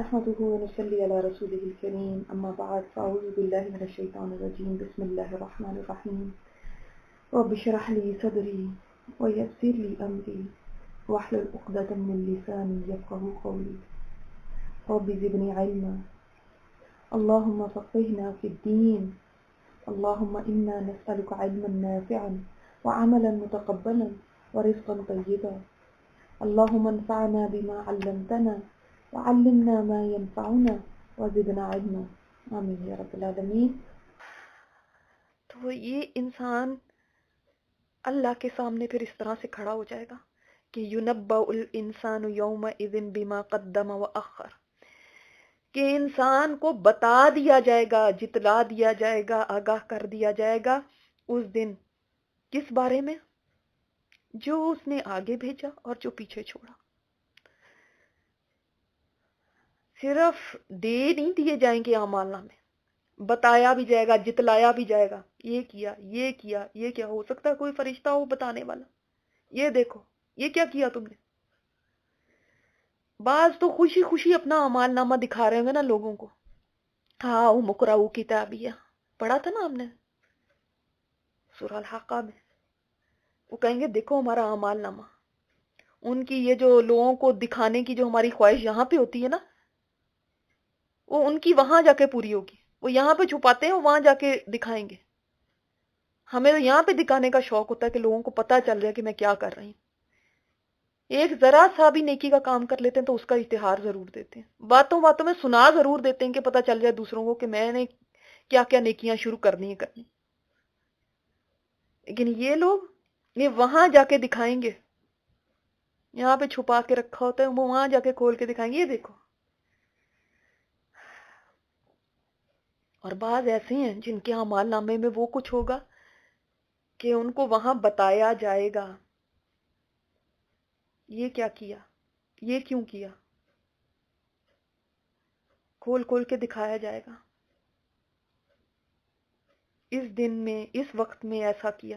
نحمده ونصلي على رسوله الكريم أما بعد فأعوذ بالله من الشيطان الرجيم بسم الله الرحمن الرحيم رب اشرح لي صدري ويسر لي أمري واحلل عقدة من لساني يفقهوا قولي رب زدني علما اللهم فقهنا في الدين اللهم إنا نسألك علما نافعا وعملا متقبلا ورزقا طيبا اللهم انفعنا بما علمتنا وعلمنا ما ينفعنا وزدنا علما آمین یا رب العالمین۔ تو یہ انسان اللہ کے سامنے پھر اس طرح سے کھڑا ہو جائے گا کہ يُنَبَّأُ الْإِنسَانُ يَوْمَئِذٍ بِمَا قَدَّمَ وَأَخَّرَ، کہ انسان کو بتا دیا جائے گا، جتلا دیا جائے گا، آگاہ کر دیا جائے گا اس دن کس بارے میں؟ جو اس نے آگے بھیجا اور جو پیچھے چھوڑا۔ صرف دے نہیں دیے جائیں گے اعمال نامے، بتایا بھی جائے گا، جتلایا بھی جائے گا، یہ کیا، یہ کیا، یہ کیا۔ ہو سکتا ہے کوئی فرشتہ ہو بتانے والا، یہ دیکھو یہ کیا کیا تم نے۔ بعض تو خوشی خوشی اپنا اعمال نامہ دکھا رہے ہوں گے نا لوگوں کو، ہاں وہ مقرؤ کتابیہ پڑھا تھا نا ہم نے سورہ الحاقہ میں، وہ کہیں گے دیکھو ہمارا اعمال نامہ۔ ان کی یہ جو لوگوں کو دکھانے کی جو ہماری خواہش یہاں پہ ہوتی ہے نا، وہ ان کی وہاں جا کے پوری ہوگی۔ وہ یہاں پہ چھپاتے ہیں، وہاں جا کے دکھائیں گے۔ ہمیں تو یہاں پہ دکھانے کا شوق ہوتا ہے کہ لوگوں کو پتہ چل جائے کہ میں کیا کر رہی ہوں۔ ایک ذرا سا بھی نیکی کا کام کر لیتے ہیں تو اس کا اشتہار ضرور دیتے ہیں، باتوں باتوں میں سنا ضرور دیتے ہیں کہ پتہ چل جائے دوسروں کو کہ میں نے کیا کیا نیکیاں شروع کرنی ہے۔ لیکن یہ لوگ یہ وہاں جا کے دکھائیں گے، یہاں پہ چھپا کے رکھا ہوتا ہے، وہ وہاں جا کے کھول کے دکھائیں گے یہ دیکھو۔ اور بعض ایسے ہیں جن کے اعمال نامے میں وہ کچھ ہوگا کہ ان کو وہاں بتایا جائے گا یہ کیا کیا، یہ کیوں کیا، کھول کھول کے دکھایا جائے گا۔ اس دن میں، اس وقت میں ایسا کیا۔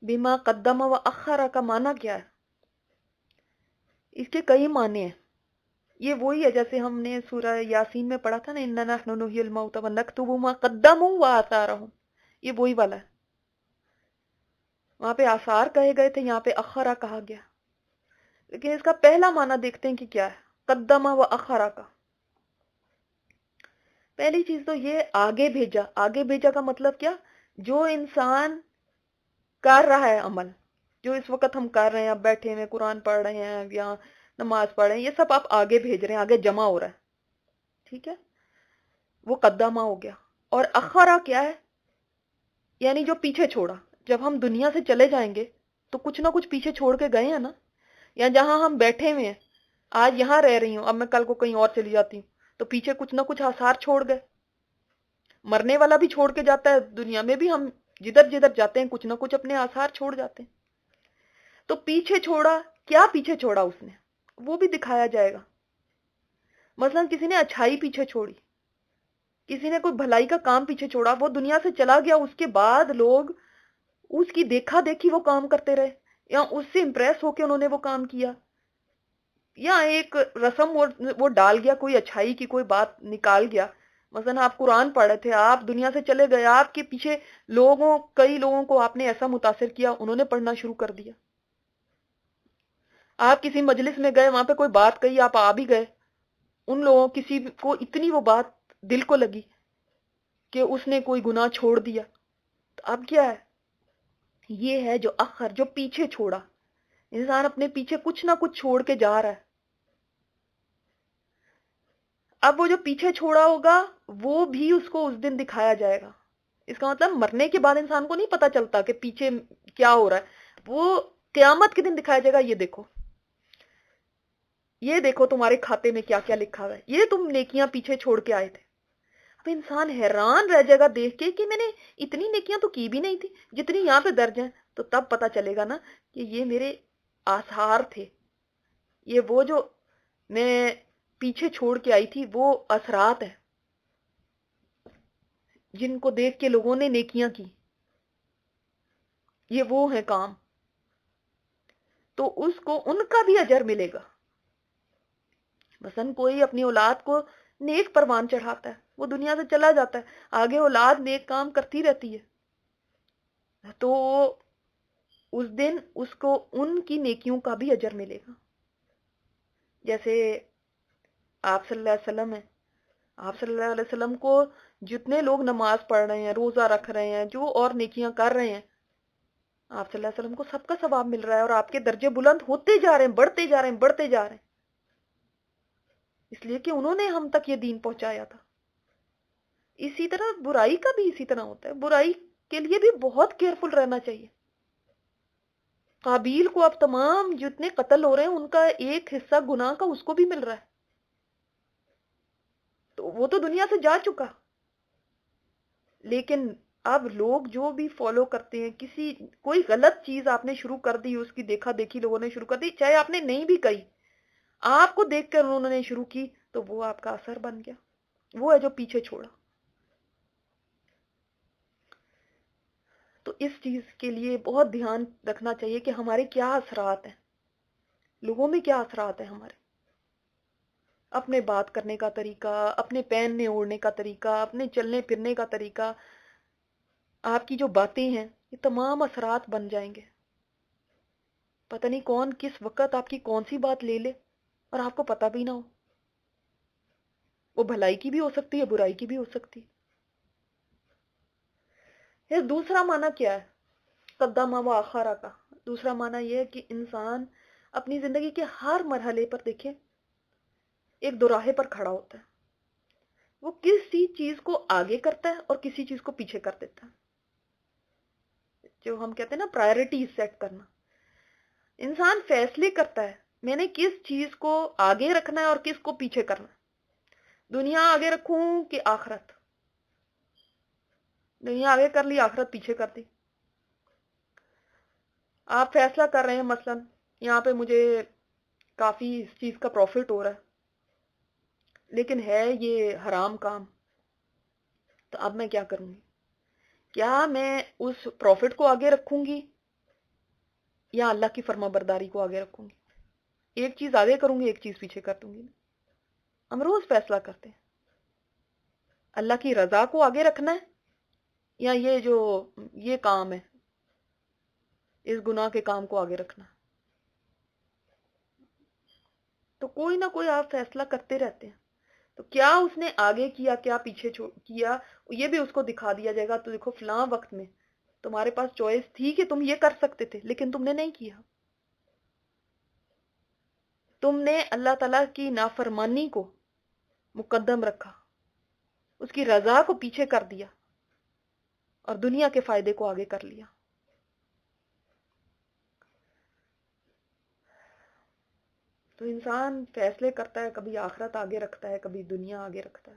بما قدم و اخر کا معنی کیا ہے؟ اس کے کئی معنی ہیں۔ یہ وہی ہے جیسے ہم نے سورہ یاسین میں پڑھا تھا نا، اِنَّا نَحْنُ نُحْيِي الْمَوْتَ وَنَكْتُبُ مَا قَدَّمُوا وَآثَارَهُم، یہ وہی والا ہے۔ وہاں پہ آثار کہے گئے تھے، یہاں پہ اخرا کہا گیا۔ لیکن اس کا پہلا معنی دیکھتے ہیں کہ کیا ہے، قدم و اخرا کا۔ پہلی چیز تو یہ آگے بھیجا۔ آگے بھیجا کا مطلب کیا؟ جو انسان کر رہا ہے عمل، جو اس وقت ہم کر رہے ہیں، اب بیٹھے ہوئے قرآن پڑھ رہے ہیں یا نماز پڑھ رہے ہیں، یہ سب آپ آگے بھیج رہے ہیں، آگے جمع ہو رہا ہے، ٹھیک ہے، وہ قدمہ ہو گیا۔ اور اخرا کیا ہے؟ یعنی جو پیچھے چھوڑا۔ جب ہم دنیا سے چلے جائیں گے تو کچھ نہ کچھ پیچھے چھوڑ کے گئے ہیں نا، یا جہاں ہم بیٹھے ہوئے ہیں، آج یہاں رہ رہی ہوں، اب میں کل کو کہیں اور چلی جاتی ہوں تو پیچھے کچھ نہ کچھ آثار چھوڑ گئے۔ مرنے والا بھی چھوڑ کے جاتا ہے، دنیا میں بھی ہم جدھر جدھر جاتے ہیں کچھ نہ کچھ اپنے آثار چھوڑ جاتے ہیں۔ تو پیچھے چھوڑا، کیا پیچھے چھوڑا اس نے، وہ بھی دکھایا جائے گا۔ مثلا کسی نے اچھائی پیچھے چھوڑی، کسی نے کوئی بھلائی کا کام پیچھے چھوڑا، وہ دنیا سے چلا گیا، اس کے بعد لوگ اس کی دیکھا دیکھی وہ کام کرتے رہے، یا اس سے امپریس ہو کے انہوں نے وہ کام کیا، یا ایک رسم وہ ڈال گیا، کوئی اچھائی کی کوئی بات نکال گیا۔ مثلا آپ قرآن پڑھ رہے تھے، آپ دنیا سے چلے گئے، آپ کے پیچھے کئی لوگوں کو آپ نے ایسا متاثر کیا، انہوں نے پڑھنا شروع کر دیا۔ آپ کسی مجلس میں گئے، وہاں پہ کوئی بات کہی، آپ آ بھی گئے، ان لوگوں کسی کو اتنی وہ بات دل کو لگی کہ اس نے کوئی گناہ چھوڑ دیا۔ تو اب کیا ہے؟ یہ ہے جو اخر، جو پیچھے چھوڑا۔ انسان اپنے پیچھے کچھ نہ کچھ چھوڑ کے جا رہا ہے۔ اب وہ جو پیچھے چھوڑا ہوگا وہ بھی اس کو اس دن دکھایا جائے گا۔ اس کا مطلب مرنے کے بعد انسان کو نہیں پتا چلتا کہ پیچھے کیا ہو رہا ہے، وہ قیامت کے دن دکھایا جائے گا، یہ دیکھو، یہ دیکھو تمہارے کھاتے میں کیا کیا لکھا ہوا ہے، یہ تم نیکیاں پیچھے چھوڑ کے آئے تھے۔ اب انسان حیران رہ جائے گا دیکھ کے کہ میں نے اتنی نیکیاں تو کی بھی نہیں تھی جتنی یہاں پہ درج ہیں۔ تو تب پتا چلے گا نا کہ یہ میرے آثار تھے، یہ وہ جو میں پیچھے چھوڑ کے آئی تھی وہ اثرات ہیں جن کو دیکھ کے لوگوں نے نیکیاں کی، یہ وہ ہیں کام۔ تو اس کو ان کا بھی اجر ملے گا۔ مثلاً کوئی اپنی اولاد کو نیک پروان چڑھاتا ہے، وہ دنیا سے چلا جاتا ہے، آگے اولاد نیک کام کرتی رہتی ہے، تو اس دن اس کو ان کی نیکیوں کا بھی اجر ملے گا. جیسے آپ صلی اللہ علیہ وسلم ہیں، آپ صلی اللہ علیہ وسلم کو جتنے لوگ نماز پڑھ رہے ہیں، روزہ رکھ رہے ہیں، جو اور نیکیاں کر رہے ہیں، آپ صلی اللہ علیہ وسلم کو سب کا ثواب مل رہا ہے، اور آپ کے درجے بلند ہوتے جا رہے ہیں، بڑھتے جا رہے ہیں، بڑھتے جا رہے ہیں، اس لیے کہ انہوں نے ہم تک یہ دین پہنچایا تھا. اسی طرح برائی کا بھی اسی طرح ہوتا ہے، برائی کے لیے بھی بہت کیئرفل رہنا چاہیے. قابیل کو اب تمام جتنے قتل ہو رہے ہیں ان کا ایک حصہ گناہ کا اس کو بھی مل رہا ہے، تو وہ تو دنیا سے جا چکا. لیکن اب لوگ جو بھی فالو کرتے ہیں، کسی کوئی غلط چیز آپ نے شروع کر دی، اس کی دیکھا دیکھی لوگوں نے شروع کر دی، چاہے آپ نے نہیں بھی کہی، آپ کو دیکھ کر انہوں نے شروع کی، تو وہ آپ کا اثر بن گیا، وہ ہے جو پیچھے چھوڑا. تو اس چیز کے لیے بہت دھیان رکھنا چاہیے کہ ہمارے کیا اثرات ہیں، لوگوں میں کیا اثرات ہیں ہمارے، اپنے بات کرنے کا طریقہ، اپنے پہننے اوڑھنے کا طریقہ، اپنے چلنے پھرنے کا طریقہ، آپ کی جو باتیں ہیں، یہ تمام اثرات بن جائیں گے. پتہ نہیں کون کس وقت آپ کی کون سی بات لے لے اور آپ کو پتہ بھی نہ ہو. وہ بھلائی کی بھی ہو سکتی ہے، برائی کی بھی ہو سکتی. یہ دوسرا معنی کیا ہے قدامہ و آخرہ کا؟ دوسرا معنی یہ ہے کہ انسان اپنی زندگی کے ہر مرحلے پر دیکھیں ایک دوراہے پر کھڑا ہوتا ہے، وہ کسی چیز کو آگے کرتا ہے اور کسی چیز کو پیچھے کر دیتا ہے. جو ہم کہتے ہیں نا پرائرٹیز سیٹ کرنا، انسان فیصلے کرتا ہے میں نے کس چیز کو آگے رکھنا ہے اور کس کو پیچھے کرنا ہے. دنیا آگے رکھوں کہ آخرت؟ دنیا آگے کر لی، آخرت پیچھے کر دی. آپ فیصلہ کر رہے ہیں مثلا یہاں پہ مجھے کافی اس چیز کا پروفٹ ہو رہا ہے، لیکن ہے یہ حرام کام، تو اب میں کیا کروں گی؟ کیا میں اس پروفٹ کو آگے رکھوں گی یا اللہ کی فرما برداری کو آگے رکھوں گی؟ ایک چیز آگے کروں گی، ایک چیز پیچھے کر دوں گی. ہم روز فیصلہ کرتے ہیں اللہ کی رضا کو آگے رکھنا ہے یا یہ کام ہے، اس گناہ کے کام کو آگے رکھنا. تو کوئی نہ کوئی آپ فیصلہ کرتے رہتے ہیں. تو کیا اس نے آگے کیا، کیا پیچھے کیا، یہ بھی اس کو دکھا دیا جائے گا. تو دیکھو فلاں وقت میں تمہارے پاس چوائس تھی کہ تم یہ کر سکتے تھے، لیکن تم نے نہیں کیا. تم نے اللہ تعالیٰ کی نافرمانی کو مقدم رکھا، اس کی رضا کو پیچھے کر دیا اور دنیا کے فائدے کو آگے کر لیا. تو انسان فیصلے کرتا ہے، کبھی آخرت آگے رکھتا ہے، کبھی دنیا آگے رکھتا ہے.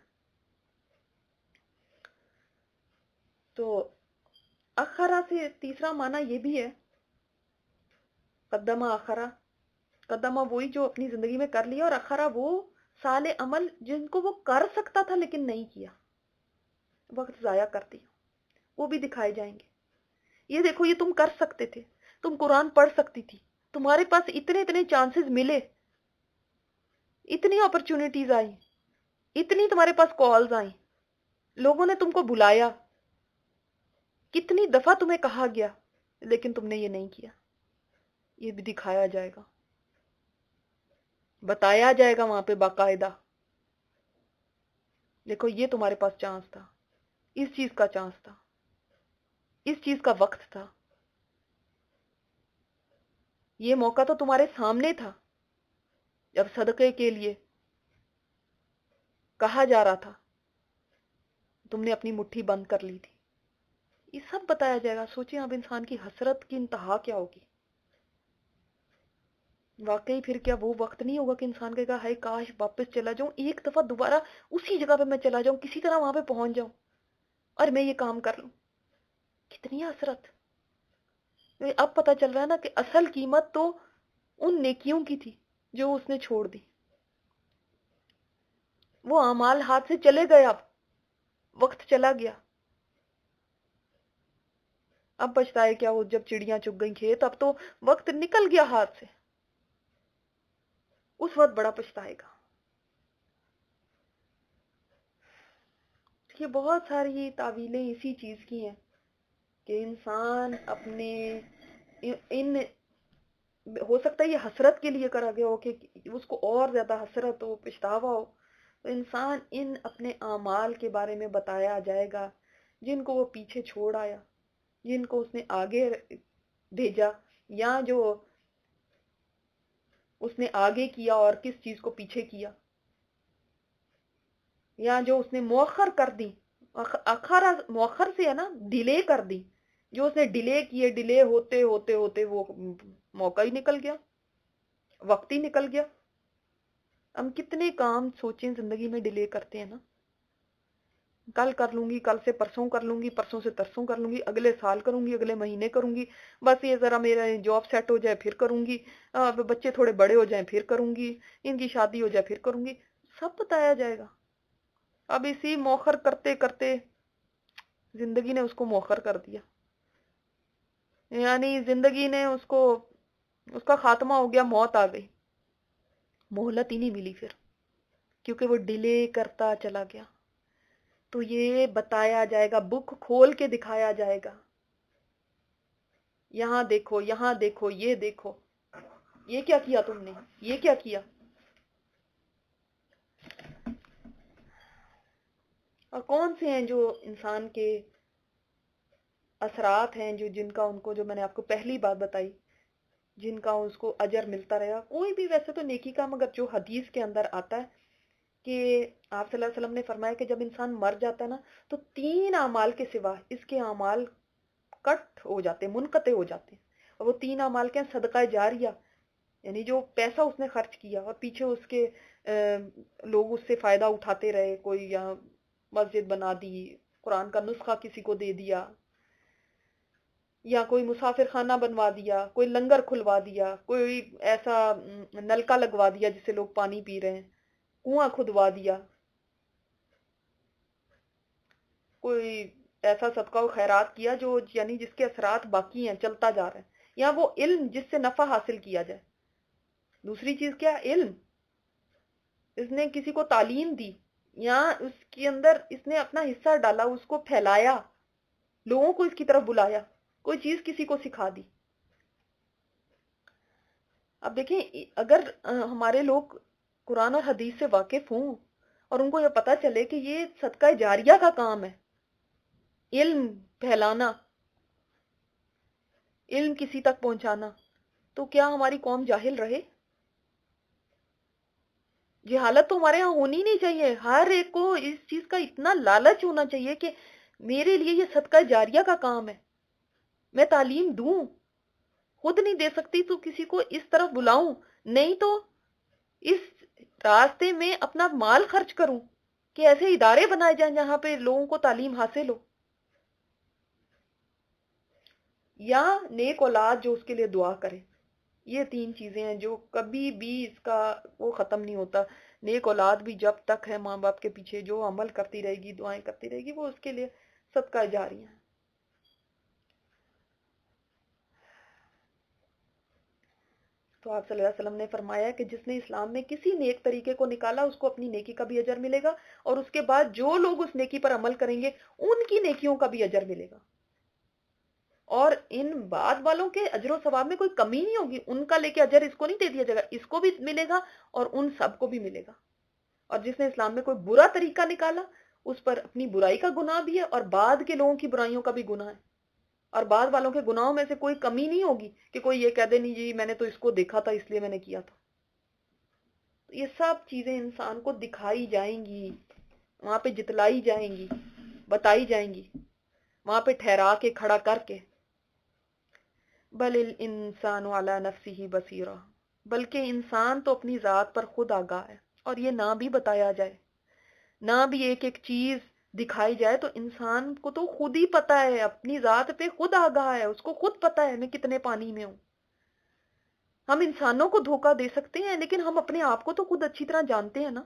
تو اخرا سے تیسرا معنی یہ بھی ہے قدمہ اخرا. قدمہ وہی جو اپنی زندگی میں کر لیا، اور اخرا وہ سال عمل جن کو وہ کر سکتا تھا لیکن نہیں کیا، وقت ضائع کر دیا، وہ بھی دکھائے جائیں گے. یہ دیکھو یہ تم کر سکتے تھے، تم قرآن پڑھ سکتی تھی، تمہارے پاس اتنے اتنے چانسز ملے، اتنی اپرچونٹیز آئی، اتنی تمہارے پاس کالز آئیں، لوگوں نے تم کو بلایا، کتنی دفعہ تمہیں کہا گیا، لیکن تم نے یہ نہیں کیا. یہ بھی دکھایا جائے گا، بتایا جائے گا وہاں پہ باقاعدہ. دیکھو یہ تمہارے پاس چانس تھا، اس چیز کا چانس تھا، اس چیز کا وقت تھا، یہ موقع تو تمہارے سامنے تھا جب صدقے کے لیے کہا جا رہا تھا، تم نے اپنی مٹھی بند کر لی تھی. یہ سب بتایا جائے گا. سوچیں اب انسان کی حسرت کی انتہا کیا ہوگی. واقعی پھر کیا وہ وقت نہیں ہوگا کہ انسان کہے گا ہائے کاش واپس چلا جاؤں، ایک دفعہ دوبارہ اسی جگہ پہ میں چلا جاؤں، کسی طرح وہاں پہ پہنچ جاؤں اور میں یہ کام کر لوں. کتنی حسرت. اب پتہ چل رہا ہے نا کہ اصل قیمت تو ان نیکیوں کی تھی جو اس نے چھوڑ دی. وہ اعمال ہاتھ سے چلے گئے، اب وقت چلا گیا. اب پچھتائے کیا، وہ جب چڑیاں چگ گئی کھیت، اب تو وقت نکل گیا ہاتھ سے، اس وقت بڑا پچھتائے گا. یہ بہت ساری تعویلیں اسی چیز کی ہیں کہ انسان اپنے ان ہو سکتا ہے یہ حسرت کے لیے کرا گیا ہو کہ اس کو اور زیادہ حسرت ہو، پچھتاوا ہو، تو انسان ان اپنے اعمال کے بارے میں بتایا جائے گا جن کو وہ پیچھے چھوڑ آیا، جن کو اس نے آگے بھیجا، یا جو اس نے آگے کیا اور کس چیز کو پیچھے کیا، یا جو اس نے مؤخر کر دی. اخر مؤخر سے ہے نا، ڈیلے کر دی. جو اس نے ڈیلے کیے، ڈیلے ہوتے ہوتے ہوتے وہ موقع ہی نکل گیا، وقت ہی نکل گیا. ہم کتنے کام سوچیں زندگی میں ڈیلے کرتے ہیں نا، کل کر لوں گی، کل سے پرسوں کر لوں گی، پرسوں سے ترسوں کر لوں گی، اگلے سال کروں گی، اگلے مہینے کروں گی، بس یہ ذرا میرا جاب سیٹ ہو جائے پھر کروں گی، بچے تھوڑے بڑے ہو جائیں پھر کروں گی، ان کی شادی ہو جائے پھر کروں گی، سب بتایا جائے گا. اب اسی موخر کرتے کرتے زندگی نے اس کو موخر کر دیا، یعنی زندگی نے اس کو، اس کا خاتمہ ہو گیا، موت آ گئی، مہلت ہی نہیں ملی پھر، کیونکہ وہ ڈیلے کرتا چلا گیا. تو یہ بتایا جائے گا، بک کھول کے دکھایا جائے گا، یہاں دیکھو، یہاں دیکھو، یہ دیکھو، یہ کیا کیا تم نے، یہ کیا کیا. اور کون سے ہیں جو انسان کے اثرات ہیں جو جن کا ان کو، جو میں نے آپ کو پہلی بات بتائی، جن کا اس کو اجر ملتا رہا. کوئی بھی ویسے تو نیکی کا، مگر جو حدیث کے اندر آتا ہے کہ آپ صلی اللہ علیہ وسلم نے فرمایا کہ جب انسان مر جاتا ہے نا تو 3 اعمال کے سوا اس کے اعمال کٹ ہو جاتے ہیں، منقطع ہو جاتے ہیں. اور وہ 3 اعمال کے ہیں: صدقہ جاریہ، یعنی جو پیسہ اس نے خرچ کیا اور پیچھے اس کے لوگ اس سے فائدہ اٹھاتے رہے، کوئی یا مسجد بنا دی، قرآن کا نسخہ کسی کو دے دیا، یا کوئی مسافر خانہ بنوا دیا، کوئی لنگر کھلوا دیا، کوئی ایسا نلکا لگوا دیا جس سے لوگ پانی پی رہے ہیں، کنواں کھدوا دیا، کوئی ایسا صدقہ و خیرات کیا جو یعنی جس کے اثرات باقی ہیں، چلتا جا رہا ہے، یا وہ علم جس سے نفع حاصل کیا جائے. دوسری چیز کیا؟ علم. اس نے کسی کو تعلیم دی، یا اس کے اندر اس نے اپنا حصہ ڈالا، اس کو پھیلایا، لوگوں کو اس کی طرف بلایا، کوئی چیز کسی کو سکھا دی. اب دیکھیں، اگر ہمارے لوگ قرآن اور حدیث سے واقف ہوں اور ان کو یہ پتا چلے کہ یہ صدقہ جاریہ کا کام ہے، علم پھیلانا، علم کسی تک پہنچانا، تو کیا ہماری قوم جاہل رہے؟ جہالت تو ہمارے ہاں ہونی نہیں چاہیے. ہر ایک کو اس چیز کا اتنا لالچ ہونا چاہیے کہ میرے لیے یہ صدقہ جاریہ کا کام ہے، میں تعلیم دوں، خود نہیں دے سکتی تو کسی کو اس طرف بلاؤں، نہیں تو اس راستے میں اپنا مال خرچ کروں کہ ایسے ادارے بنائے جائیں جہاں پہ لوگوں کو تعلیم حاصل ہو، یا نیک اولاد جو اس کے لیے دعا کرے. یہ 3 چیزیں ہیں جو کبھی بھی اس کا وہ ختم نہیں ہوتا. نیک اولاد بھی جب تک ہے ماں باپ کے پیچھے، جو عمل کرتی رہے گی، دعائیں کرتی رہے گی، وہ اس کے لیے صدقہ جاریہ ہے. تو آپ صلی اللہ علیہ وسلم نے فرمایا کہ جس نے اسلام میں کسی نیک طریقے کو نکالا، اس کو اپنی نیکی کا بھی اجر ملے گا، اور اس کے بعد جو لوگ اس نیکی پر عمل کریں گے ان کی نیکیوں کا بھی اجر ملے گا. اور ان بعد والوں کے اجر و ثواب میں کوئی کمی نہیں ہوگی، ان کا لے کے اجر اس کو نہیں دے دیا جائے گا، اس کو بھی ملے گا اور ان سب کو بھی ملے گا. اور جس نے اسلام میں کوئی برا طریقہ نکالا، اس پر اپنی برائی کا گناہ بھی ہے اور بعد کے لوگوں کی برائیوں کا بھی گناہ ہے. اور بعد والوں کے گناہوں میں سے کوئی کمی نہیں ہوگی کہ کوئی یہ کہہ دے نہیں جی میں نے تو اس کو دیکھا تھا اس لیے میں نے کیا تھا. یہ سب چیزیں انسان کو دکھائی جائیں گی، وہاں پہ جتلائی جائیں گی، بتائی جائیں گی، وہاں پہ ٹھہرا کے کھڑا کر کے. بل الانسان علی نفسہ بصیرہ، بلکہ انسان تو اپنی ذات پر خود آگاہ ہے. اور یہ نہ بھی بتایا جائے، نہ بھی ایک ایک چیز دکھائی جائے، تو انسان کو تو خود ہی پتا ہے، اپنی ذات پہ خود آگاہ ہے، اس کو خود پتا ہے میں کتنے پانی میں ہوں. ہم انسانوں کو دھوکہ دے سکتے ہیں لیکن ہم اپنے آپ کو تو خود اچھی طرح جانتے ہیں نا،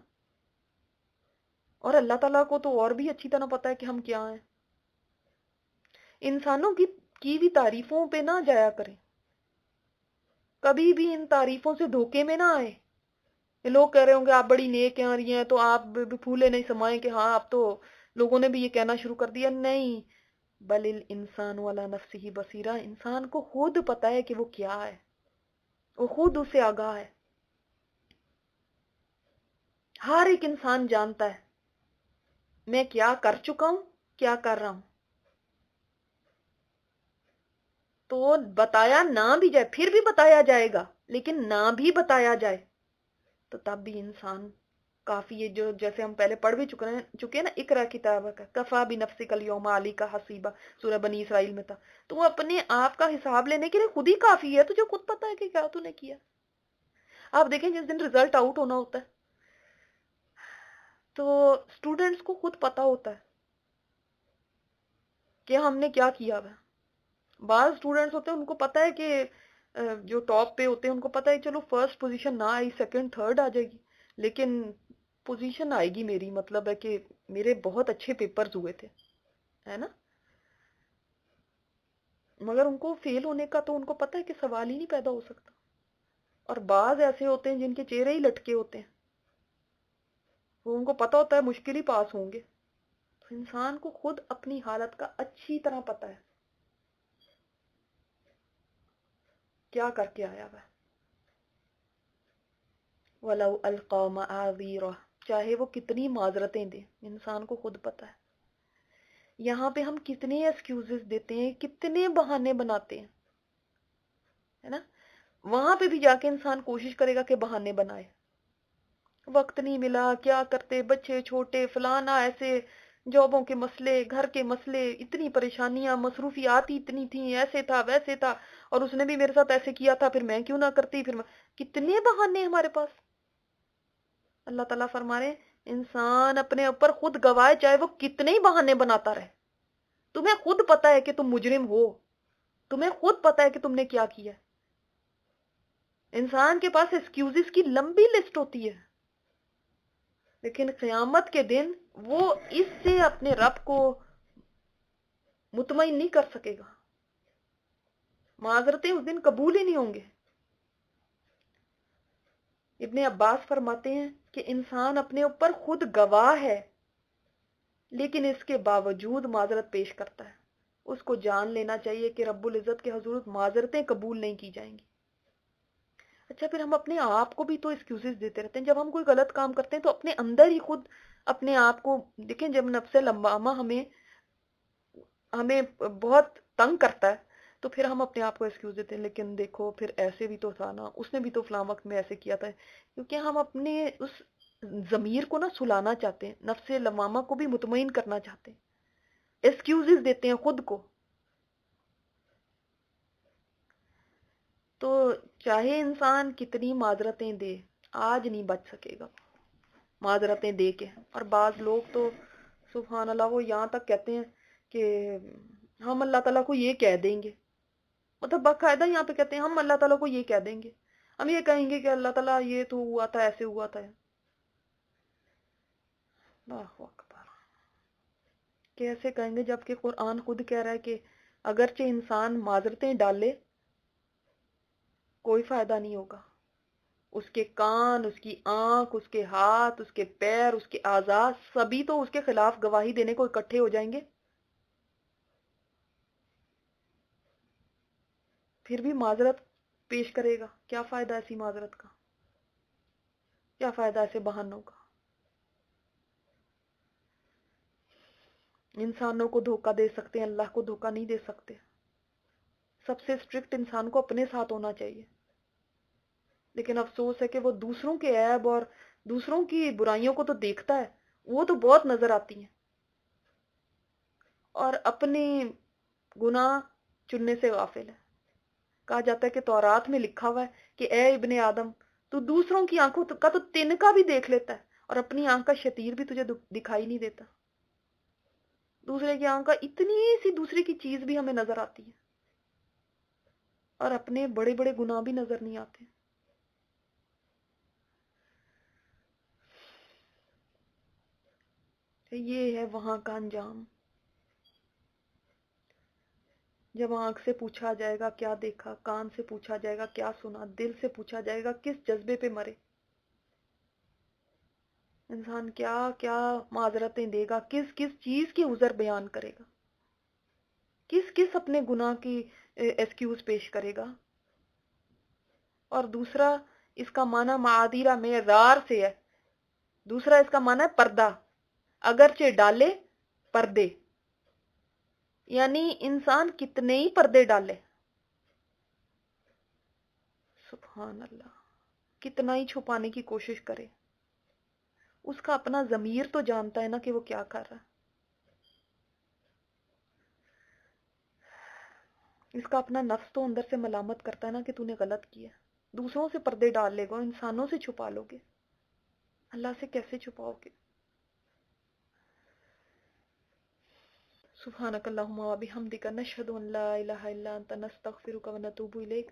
اور اللہ تعالیٰ کو تو اور بھی اچھی طرح پتا ہے کہ ہم کیا ہیں. انسانوں کی بھی تعریفوں پہ نہ جایا کریں، کبھی بھی ان تعریفوں سے دھوکے میں نہ آئے. لوگ کہہ رہے ہوں گے آپ بڑی نیک ہیں اور یہ ہیں، تو آپ پھولے نہیں سمائیں کہ ہاں آپ تو لوگوں نے بھی یہ کہنا شروع کر دیا نہیں، بل الانسان علی نفسہ بصیرہ، انسان کو خود پتا ہے کہ وہ کیا ہے، وہ خود اسے آگاہ ہے. ہر ایک انسان جانتا ہے میں کیا کر چکا ہوں، کیا کر رہا ہوں. تو بتایا نہ بھی جائے، پھر بھی بتایا جائے گا، لیکن نہ بھی بتایا جائے تو تب بھی انسان کافی ہے. جو جیسے ہم پہلے پڑھ بھی چکے ہیں نا، اقرا کتابک کفا بنفسک الیوم علیک حسیبا، سورہ بنی اسرائیل میں تھا. تو وہ اپنے آپ کا حساب لینے کے لیے خود ہی کافی ہے، تجھے خود پتا ہے کہ کیا تو نے کیا. آپ دیکھیں جس دن رزلٹ آؤٹ ہونا ہوتا ہے تو اسٹوڈینٹس کو خود پتا ہوتا ہے کہ ہم نے کیا کیا ہوا. بعض اسٹوڈینٹس ہوتے ہیں ان کو پتا ہے کہ جو ٹاپ پہ ہوتے ہیں ان کو پتا ہے چلو فرسٹ پوزیشن نہ آئی، سیکنڈ تھرڈ آ جائے گی، لیکن پوزیشن آئے گی میری، مطلب ہے کہ میرے بہت اچھے پیپرز ہوئے تھے، ہے نا. مگر ان کو فیل ہونے کا تو ان کو پتا ہے کہ سوال ہی نہیں پیدا ہو سکتا. اور بعض ایسے ہوتے ہیں جن کے چہرے ہی لٹکے ہوتے ہیں، وہ ان کو پتا ہوتا ہے مشکل ہی پاس ہوں گے. تو انسان کو خود اپنی حالت کا اچھی طرح پتا ہے کیا کر کے آیا ہوا. وَلَوْ أَلْقَى مَعَاذِيرَهُ، چاہے وہ کتنی معذرتیں دیں، انسان کو خود پتا ہے. یہاں پہ ہم کتنے ایکسکیوزز دیتے ہیں، کتنے بہانے بناتے ہیں، ہے نا. وہاں پہ بھی جا کے انسان کوشش کرے گا کہ بہانے بنائے، وقت نہیں ملا، کیا کرتے، بچے چھوٹے، فلانا، ایسے جابوں کے مسئلے، گھر کے مسئلے، اتنی پریشانیاں، مصروفیات ہی اتنی تھیں، ایسے تھا ویسے تھا، اور اس نے بھی میرے ساتھ ایسے کیا تھا، پھر میں کیوں نہ کرتی، کتنے بہانے ہمارے پاس. اللہ تعالیٰ فرما رہے ہیں انسان اپنے اوپر خود گواہ، چاہے وہ کتنے ہی بہانے بناتا رہے. تمہیں خود پتا ہے کہ تم مجرم ہو، تمہیں خود پتا ہے کہ تم نے کیا کیا. انسان کے پاس ایکسکیوزز کی لمبی لسٹ ہوتی ہے، لیکن قیامت کے دن وہ اس سے اپنے رب کو مطمئن نہیں کر سکے گا. معذرتیں اس دن قبول ہی نہیں ہوں گے. ابن عباس فرماتے ہیں کہ انسان اپنے اوپر خود گواہ ہے، لیکن اس کے باوجود معذرت پیش کرتا ہے. اس کو جان لینا چاہیے کہ رب العزت کے حضور معذرتیں قبول نہیں کی جائیں گی. اچھا، پھر ہم اپنے آپ کو بھی تو ایکسکیوزز دیتے رہتے ہیں. جب ہم کوئی غلط کام کرتے ہیں تو اپنے اندر ہی خود اپنے آپ کو دیکھیں، جب نفس لوامہ ہمیں بہت تنگ کرتا ہے تو پھر ہم اپنے آپ کو ایکسکیوز دیتے ہیں، لیکن دیکھو پھر ایسے بھی تو تھا نا، اس نے بھی تو فلاں وقت میں ایسے کیا تھا. کیونکہ ہم اپنے اس ضمیر کو نا سلانا چاہتے ہیں، نفس لوامہ کو بھی مطمئن کرنا چاہتے ہیں، ایکسکیوزز دیتے ہیں خود کو. تو چاہے انسان کتنی معذرتیں دے، آج نہیں بچ سکے گا معذرتیں دے کے. اور بعض لوگ تو سبحان اللہ وہ یہاں تک کہتے ہیں کہ ہم اللہ تعالیٰ کو یہ کہہ دیں گے، مطلب باقاعدہ یہاں پہ کہتے ہیں ہم اللہ تعالیٰ کو یہ کہہ دیں گے، ہم یہ کہیں گے کہ اللہ تعالیٰ یہ تو ہوا تھا، ایسے ہوا تھا. اللہ اکبر، کیسے کہیں گے جبکہ قرآن خود کہہ رہا ہے کہ اگرچہ انسان معذرتیں ڈالے کوئی فائدہ نہیں ہوگا. اس کے کان، اس کی آنکھ، اس کے ہاتھ، اس کے پیر، اس کے اعضاء سبھی تو اس کے خلاف گواہی دینے کو اکٹھے ہو جائیں گے. پھر بھی معذرت پیش کرے گا، کیا فائدہ ایسی معذرت کا، کیا فائدہ ایسے بہانوں کا. انسانوں کو دھوکہ دے سکتے ہیں، اللہ کو دھوکہ نہیں دے سکتے. سب سے اسٹرکٹ انسان کو اپنے ساتھ ہونا چاہیے، لیکن افسوس ہے کہ وہ دوسروں کے عیب اور دوسروں کی برائیوں کو تو دیکھتا ہے، وہ تو بہت نظر آتی ہیں، اور اپنے گناہ چننے سے غافل ہے. کہا جاتا ہے کہ تورات میں لکھا ہوا ہے کہ اے ابن آدم، تو دوسروں کی آنکھوں کا تو تنکا بھی دیکھ لیتا ہے، اور اپنی آنکھ کا شتیر بھی تجھے دکھائی نہیں دیتا. دوسرے کی آنکھ کا اتنی سی دوسرے کی چیز بھی ہمیں نظر آتی ہے، اور اپنے بڑے بڑے گناہ بھی نظر نہیں آتے. یہ ہے وہاں کا انجام. جب آنکھ سے پوچھا جائے گا کیا دیکھا، کان سے پوچھا جائے گا کیا سنا، دل سے پوچھا جائے گا کس جذبے پہ مرے. انسان کیا کیا معذرتیں دے گا، کس کس چیز کی عذر بیان کرے گا، کس کس اپنے گناہ کی ایکسکیوز پیش کرے گا. اور دوسرا اس کا معنی معادیرہ معذار سے ہے. دوسرا اس کا معنی ہے پردہ، اگرچہ ڈالے پردے، یعنی انسان کتنے ہی پردے ڈالے، سبحان اللہ، کتنا ہی چھپانے کی کوشش کرے، اس کا اپنا ضمیر تو جانتا ہے نا کہ وہ کیا کر رہا ہے. اس کا اپنا نفس تو اندر سے ملامت کرتا ہے نا کہ تو نے غلط کیا. دوسروں سے پردے ڈال لے گا، انسانوں سے چھپا لو گے، اللہ سے کیسے چھپاؤ گے؟ سبحانک اللہم و بحمدک، نشہد ان لا الہ الا انت، نستغفرک و نتوب الیک.